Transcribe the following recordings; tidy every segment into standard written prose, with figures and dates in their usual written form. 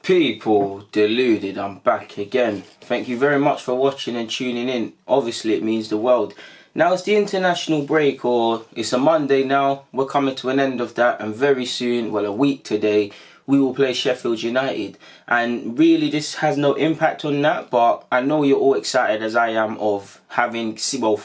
People, Deluded, I'm back again. Thank you very much for watching and tuning in. Obviously it means the world. Now it's the international break, or it's a Monday now. We're coming to an end of that, and very soon, well, a week today, we will play Sheffield United. And really this has no impact on that, but I know you're all excited as I am of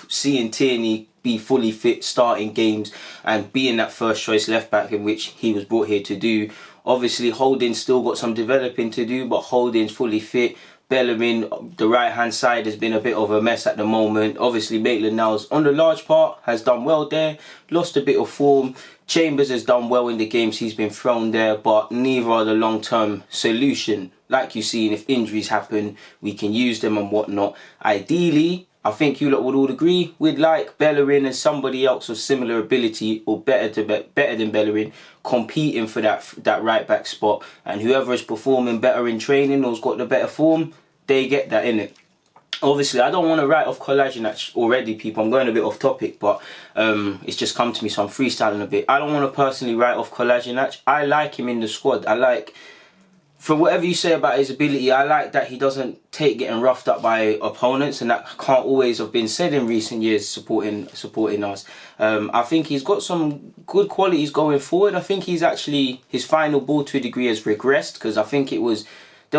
seeing Tierney be fully fit, starting games and being that first choice left back in which he was brought here to do. Obviously Holding's still got some developing to do, but Holding's fully fit. Bellerin, the right hand side, has been a bit of a mess at the moment. Obviously Maitland-Niles on the large part has done well there, lost a bit of form. Chambers has done well in the games he's been thrown there, but neither are the long-term solution. Like you've seen, if injuries happen, we can use them and whatnot. Ideally, I think you lot would all agree, we'd like Bellerin and somebody else of similar ability or better than Bellerin competing for that right back spot, and whoever is performing better in training or's got the better form, they get that in it. Obviously, I don't want to write off Kolasinac already, people. I'm going a bit off topic, but it's just come to me, so I'm freestyling a bit. I don't want to personally write off Kolasinac. I like him in the squad. I like, for whatever you say about his ability, I like that he doesn't take getting roughed up by opponents, and that can't always have been said in recent years supporting us. I think he's got some good qualities going forward. I think he's actually, his final ball to a degree has regressed, because I think there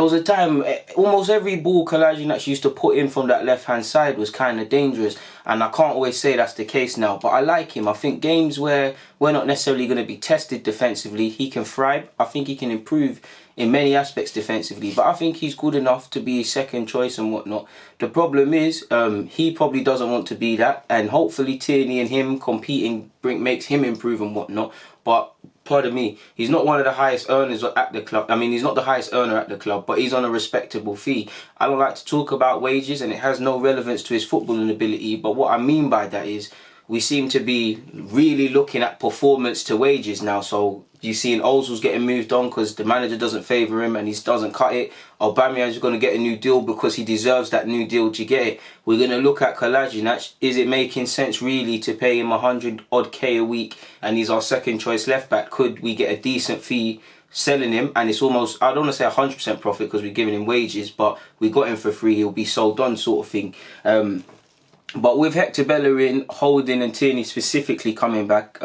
was a time, almost every ball Kolasinac used to put in from that left-hand side was kind of dangerous. And I can't always say that's the case now, but I like him. I think games where we're not necessarily going to be tested defensively, he can thrive. I think he can improve in many aspects defensively, but I think he's good enough to be second choice and whatnot. The problem is, he probably doesn't want to be that, and hopefully Tierney and him competing makes him improve and whatnot. But pardon me, he's not one of the highest earners at the club. I mean, he's not the highest earner at the club, but he's on a respectable fee. I don't like to talk about wages, and it has no relevance to his footballing ability, but what I mean by that is we seem to be really looking at performance to wages now. So you see, Ozil's getting moved on because the manager doesn't favour him and he doesn't cut it. Aubameyang's going to get a new deal because he deserves that new deal. Do you get it? We're going to look at Kolasinac. Is it making sense really to pay him 100 odd K a week, and he's our second choice left back? Could we get a decent fee selling him? And it's almost, I don't want to say 100% profit because we're giving him wages, but we got him for free, he'll be sold on sort of thing. But with Hector Bellerin, Holding and Tierney specifically coming back,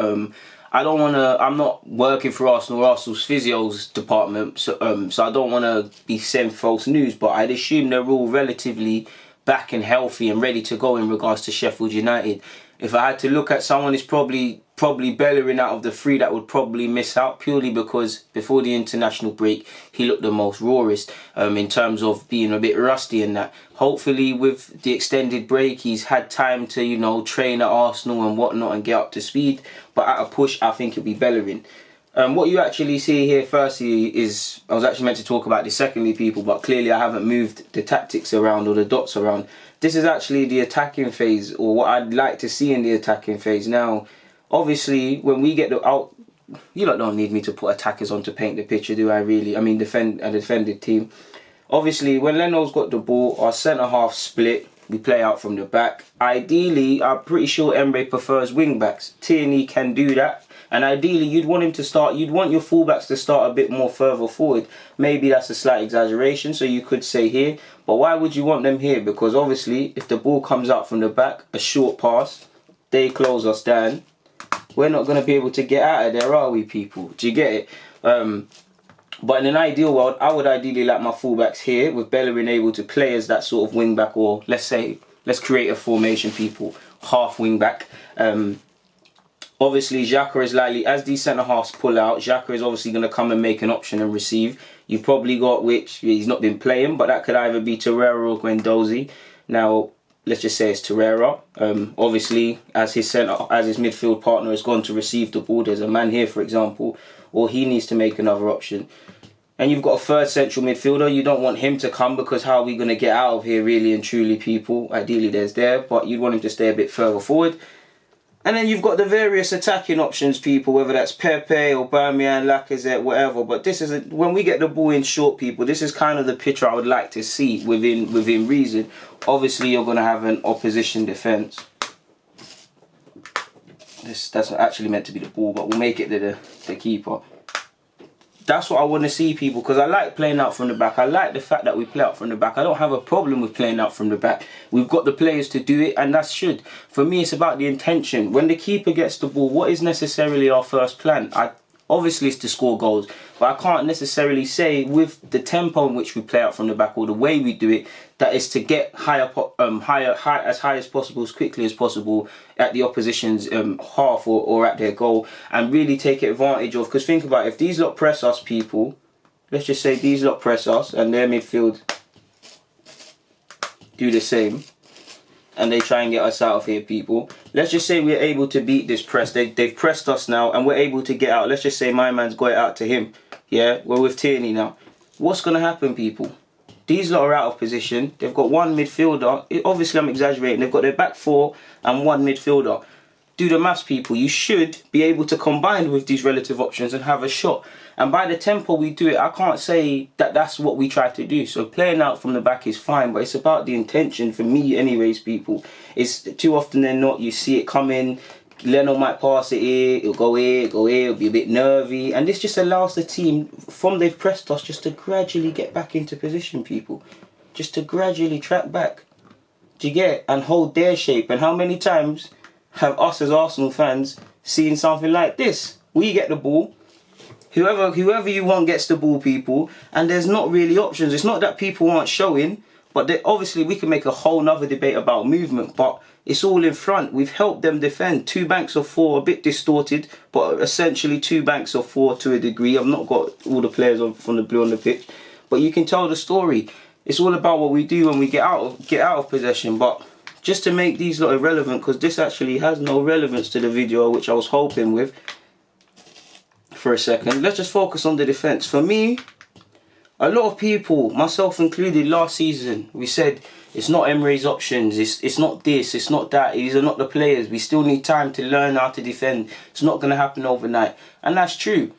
I don't want to, I'm not working for Arsenal or Arsenal's physios department, so I don't want to be sent false news, but I'd assume they're all relatively back and healthy and ready to go in regards to Sheffield United. If I had to look at someone, it's probably Bellerin out of the three that would probably miss out, purely because before the international break he looked the most rawest in terms of being a bit rusty in that. Hopefully with the extended break he's had time to, you know, train at Arsenal and whatnot and get up to speed, but at a push I think it'll be Bellerin. What you actually see here firstly is, I was actually meant to talk about this secondly, people, but clearly I haven't moved the tactics around or the dots around. This is actually the attacking phase, or what I'd like to see in the attacking phase. Now, obviously, when we get out, you lot don't need me to put attackers on to paint the picture, do I really? I mean, a defended team. Obviously, when Leno's got the ball, our centre-half split, we play out from the back. Ideally, I'm pretty sure Emery prefers wing-backs. Tierney can do that. And ideally, you'd want him to start, you'd want your fullbacks to start a bit more further forward. Maybe that's a slight exaggeration, so you could say here. But why would you want them here? Because obviously, if the ball comes out from the back, a short pass, they close us down. We're not going to be able to get out of there, are we, people? Do you get it? But in an ideal world, I would ideally like my fullbacks here, with Bellerin able to play as that sort of wing-back, or let's create a formation, people, half wing-back. Obviously, Xhaka is likely, as these centre-halves pull out, Xhaka is obviously going to come and make an option and receive. You've probably got, which he's not been playing, but that could either be Torreira or Guendouzi. Now, let's just say it's Torreira. Obviously, as his midfield partner has gone to receive the ball, there's a man here, for example, or he needs to make another option. And you've got a third central midfielder. You don't want him to come, because how are we going to get out of here, really and truly, people? Ideally, there's there, but you'd want him to stay a bit further forward. And then you've got the various attacking options, people, whether that's Pepe, Aubameyang, Lacazette, whatever. But this is when we get the ball in short, people, this is kind of the picture I would like to see within reason. Obviously, you're going to have an opposition defence. That's not actually meant to be the ball, but we'll make it the keeper. That's what I want to see, people, because I like playing out from the back. I like the fact that we play out from the back. I don't have a problem with playing out from the back. We've got the players to do it, and that should. For me, it's about the intention. When the keeper gets the ball, what is necessarily our first plan? Obviously, it's to score goals, but I can't necessarily say with the tempo in which we play out from the back or the way we do it, that is to get high as high as possible, as quickly as possible at the opposition's half or at their goal, and really take advantage of. Because think about it, if these lot press us, people, let's just say these lot press us and their midfield do the same, and they try and get us out of here, people. Let's just say we're able to beat this press. They've pressed us now and we're able to get out. Let's just say my man's got it out to him. Yeah, we're with Tierney now. What's going to happen, people? These lot are out of position. They've got one midfielder. Obviously, I'm exaggerating. They've got their back four and one midfielder. Do the maths, people. You should be able to combine with these relative options and have a shot. And by the tempo we do it, I can't say that that's what we try to do. So playing out from the back is fine, but it's about the intention for me anyways, people. It's too often than not, you see it coming. Leno might pass it here, it'll go here, it'll be a bit nervy. And this just allows the team, from they've pressed us, just to gradually get back into position, people. Just to gradually track back. Do you get it? And hold their shape. And how many times have us as Arsenal fans seen something like this? We get the ball. Whoever you want gets the ball, people, and there's not really options. It's not that people aren't showing, but obviously we can make a whole nother debate about movement, but it's all in front. We've helped them defend. 2 banks of 4, a bit distorted, but essentially 2 banks of 4 to a degree. I've not got all the players from the blue on the pitch, but you can tell the story. It's all about what we do when we get out of possession. But just to make these lot irrelevant, because this actually has no relevance to the video, which I was hoping with, for a second, let's just focus on the defence. For me, a lot of people, myself included, last season, we said it's not Emery's options, it's not this, it's not that, these are not the players, we still need time to learn how to defend, it's not going to happen overnight. And that's true.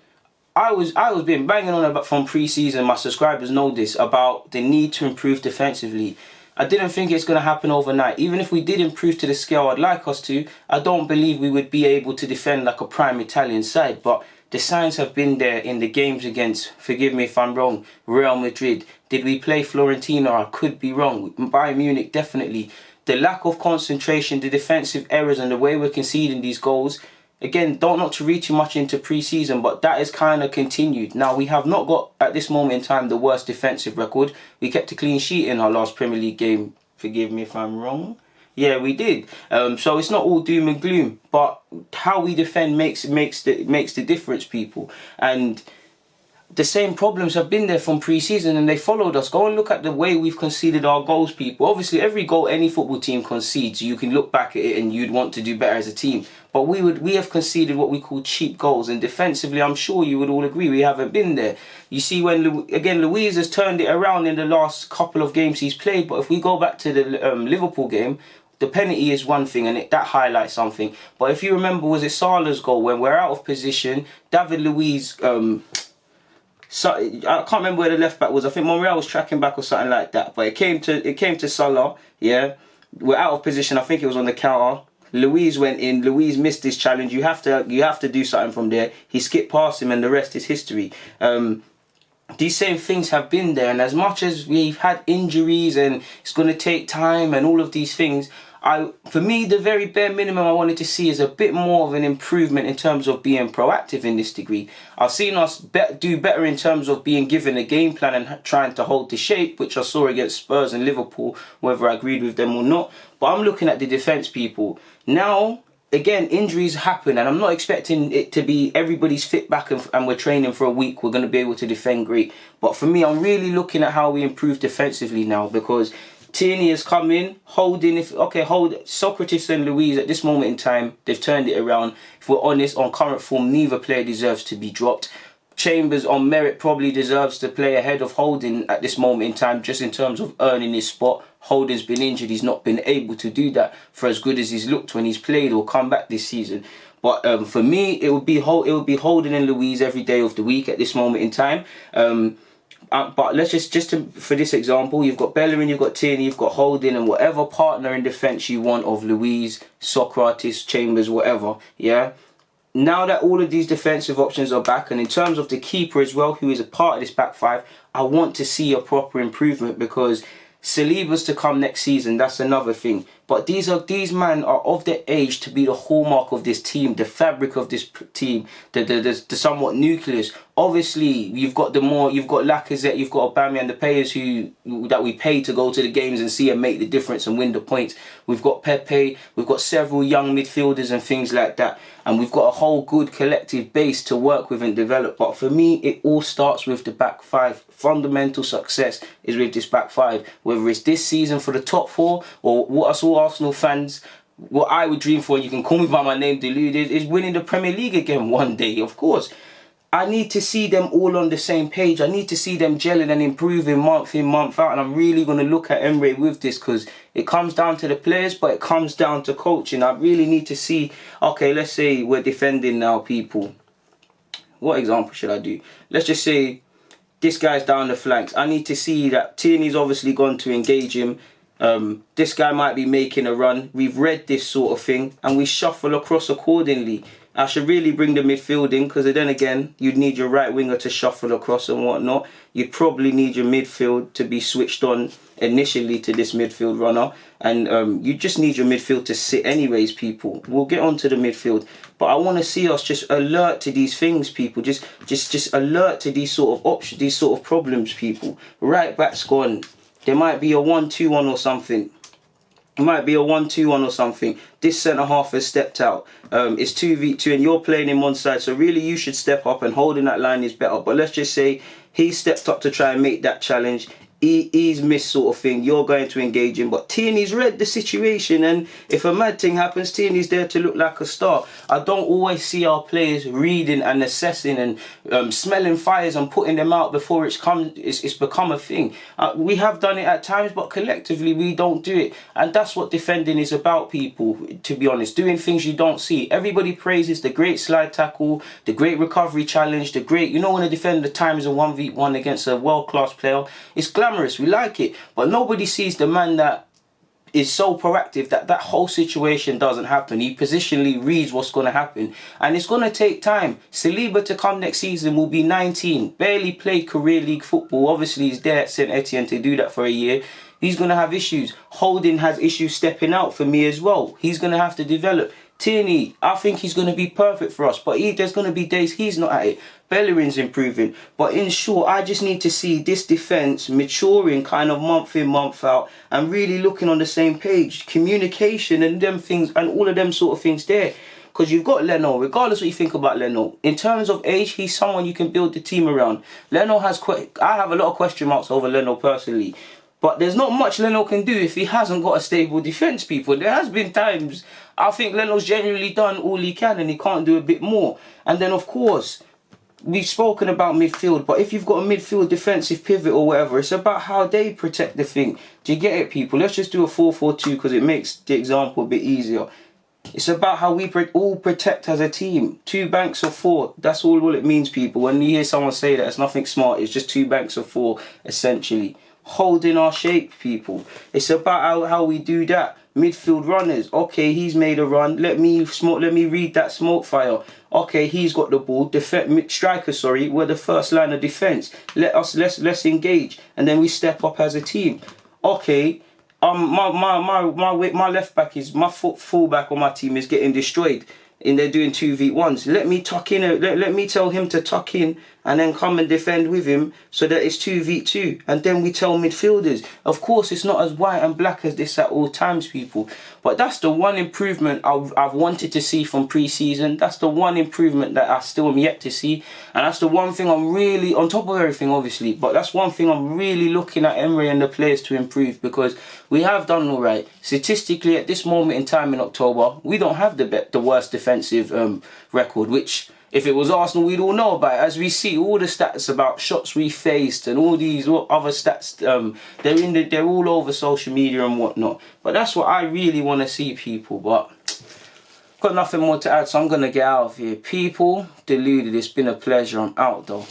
I was been banging on about from pre-season, my subscribers know this, about the need to improve defensively. I didn't think it's going to happen overnight. Even if we did improve to the scale I'd like us to, I don't believe we would be able to defend like a prime Italian side. But the signs have been there in the games against, forgive me if I'm wrong, Real Madrid. Did we play Fiorentina? I could be wrong. Bayern Munich, definitely. The lack of concentration, the defensive errors, and the way we're conceding these goals. Again, don't not to read too much into pre-season, but that is kind of continued. Now, we have not got, at this moment in time, the worst defensive record. We kept a clean sheet in our last Premier League game. Forgive me if I'm wrong. Yeah, we did. So it's not all doom and gloom, but how we defend makes the difference, people. And the same problems have been there from pre-season, and they followed us. Go and look at the way we've conceded our goals, people. Obviously, every goal any football team concedes, you can look back at it and you'd want to do better as a team. But we have conceded what we call cheap goals, and defensively, I'm sure you would all agree we haven't been there. You see, when Luiz has turned it around in the last couple of games he's played, but if we go back to the Liverpool game, the penalty is one thing, and that highlights something. But if you remember, was it Salah's goal when we're out of position? David Luiz, so, I can't remember where the left back was. I think Monreal was tracking back or something like that. But it came to Salah. Yeah, we're out of position. I think it was on the counter. Luiz went in. Luiz missed his challenge. You have to do something from there. He skipped past him, and the rest is history. These same things have been there, and as much as we've had injuries and it's going to take time and all of these things, for me, the very bare minimum I wanted to see is a bit more of an improvement in terms of being proactive in this degree. I've seen us do better in terms of being given a game plan and trying to hold the shape, which I saw against Spurs and Liverpool, whether I agreed with them or not. But I'm looking at the defence, people. Now, again, injuries happen, and I'm not expecting it to be everybody's fit back and we're training for a week, we're going to be able to defend great. But for me, I'm really looking at how we improve defensively now, because Tierney has come in, holding, Socrates and Luiz at this moment in time, they've turned it around. If we're honest, on current form, neither player deserves to be dropped. Chambers on merit probably deserves to play ahead of Holding at this moment in time, just in terms of earning his spot. Holding's been injured, he's not been able to do that for as good as he's looked when he's played or come back this season. But for me, it would be Holding and Luiz every day of the week at this moment in time. But let's for this example, you've got Bellerin, you've got Tierney, you've got Holding, and whatever partner in defence you want of Luiz, Socrates, Chambers, whatever, yeah? now that all of these defensive options are back, and in terms of the keeper as well, who is a part of this back five, I want to see a proper improvement, because Saliba's to come next season, that's another thing. But these men are of the age to be the hallmark of this team, the fabric of this team, the somewhat nucleus. Obviously, you've got Lacazette, you've got Aubameyang, the players that we pay to go to the games and see and make the difference and win the points. We've got Pepe, we've got several young midfielders and things like that. And we've got a whole good collective base to work with and develop. But for me, it all starts with the back five. Fundamental success is with this back five. Whether it's this season for the top four, or what us all Arsenal fans, what I would dream for, and you can call me by my name, Deluded, is winning the Premier League again one day, of course. I need to see them all on the same page. I need to see them gelling and improving month in, month out. And I'm really going to look at Emery with this, because it comes down to the players, but it comes down to coaching. I really need to see, okay, let's say we're defending now, people. What example should I do? Let's just say this guy's down the flanks. I need to see that Tierney's obviously gone to engage him. This guy might be making a run. We've read this sort of thing, and we shuffle across accordingly. I should really bring the midfield in, because then again, you'd need your right winger to shuffle across and whatnot. You'd probably need your midfield to be switched on initially to this midfield runner. And you just need your midfield to sit anyways, people. We'll get onto the midfield. But I want to see us just alert to these things, people. Just alert to these sort of options, these sort of problems, people. Right back's gone. There might be a 1-2-1 or something. It might be a 1-2-1 or something. This centre half has stepped out. It's 2v2 and you're playing in one side. So really you should step up, and holding that line is better. But let's just say he stepped up to try and make that challenge. He's missed sort of thing. You're going to engage him. But Tierney's read the situation, and if a mad thing happens, Tierney's there to look like a star. I don't always see our players reading and assessing and smelling fires and putting them out before it's become a thing. We have done it at times, but collectively we don't do it. And that's what defending is about, people, to be honest. Doing things you don't see. Everybody praises the great slide tackle, the great recovery challenge, the great, you know, when a defender times a 1v1 against a world-class player, it's glamorous. We like it, but nobody sees the man that is so proactive that whole situation doesn't happen. He positionally reads what's going to happen, and it's going to take time. Saliba to come next season will be 19, barely played career league football. Obviously he's there at St Etienne to do that for a year. He's going to have issues. Holding has issues stepping out for me as well. He's going to have to develop. Tierney, I think he's going to be perfect for us, but there's going to be days he's not at it. Bellerin's improving, but in short, I just need to see this defence maturing kind of month in, month out, and really looking on the same page. Communication and them things, and all of them sort of things there. Because you've got Leno, regardless what you think about Leno, in terms of age, he's someone you can build the team around. Leno I have a lot of question marks over Leno personally. But there's not much Leno can do if he hasn't got a stable defence, people. There has been times I think Leno's genuinely done all he can and he can't do a bit more. And then, of course, we've spoken about midfield, but if you've got a midfield defensive pivot or whatever, it's about how they protect the thing. Do you get it, people? Let's just do a 4-4-2 because it makes the example a bit easier. It's about how we all protect as a team. 2 banks of 4. That's all it means, people. When you hear someone say that, it's nothing smart. It's just 2 banks of 4, essentially. Holding our shape, people. It's about how we do that. Midfield runners. Okay, he's made a run. Let me read that smoke fire. Okay, he's got the ball. Striker, sorry, we're the first line of defence. Let's engage, and then we step up as a team. Okay, my left back is my full back on my team is getting destroyed, and they're doing 2v1s. Let me tuck in. Let me tell him to tuck in, and then come and defend with him so that it's 2v2. And then we tell midfielders. Of course, it's not as white and black as this at all times, people. But that's the one improvement I've wanted to see from pre-season. That's the one improvement that I still am yet to see. And that's the one thing I'm really, on top of everything, obviously, but that's one thing I'm really looking at Emery and the players to improve, because we have done all right. Statistically, at this moment in time in October, we don't have the worst defensive record, which, if it was Arsenal, we'd all know about it. As we see, all the stats about shots we faced and all these other stats, they're all over social media and whatnot. But that's what I really want to see, people. But got nothing more to add, so I'm going to get out of here. People, Deluded, it's been a pleasure. I'm out, though.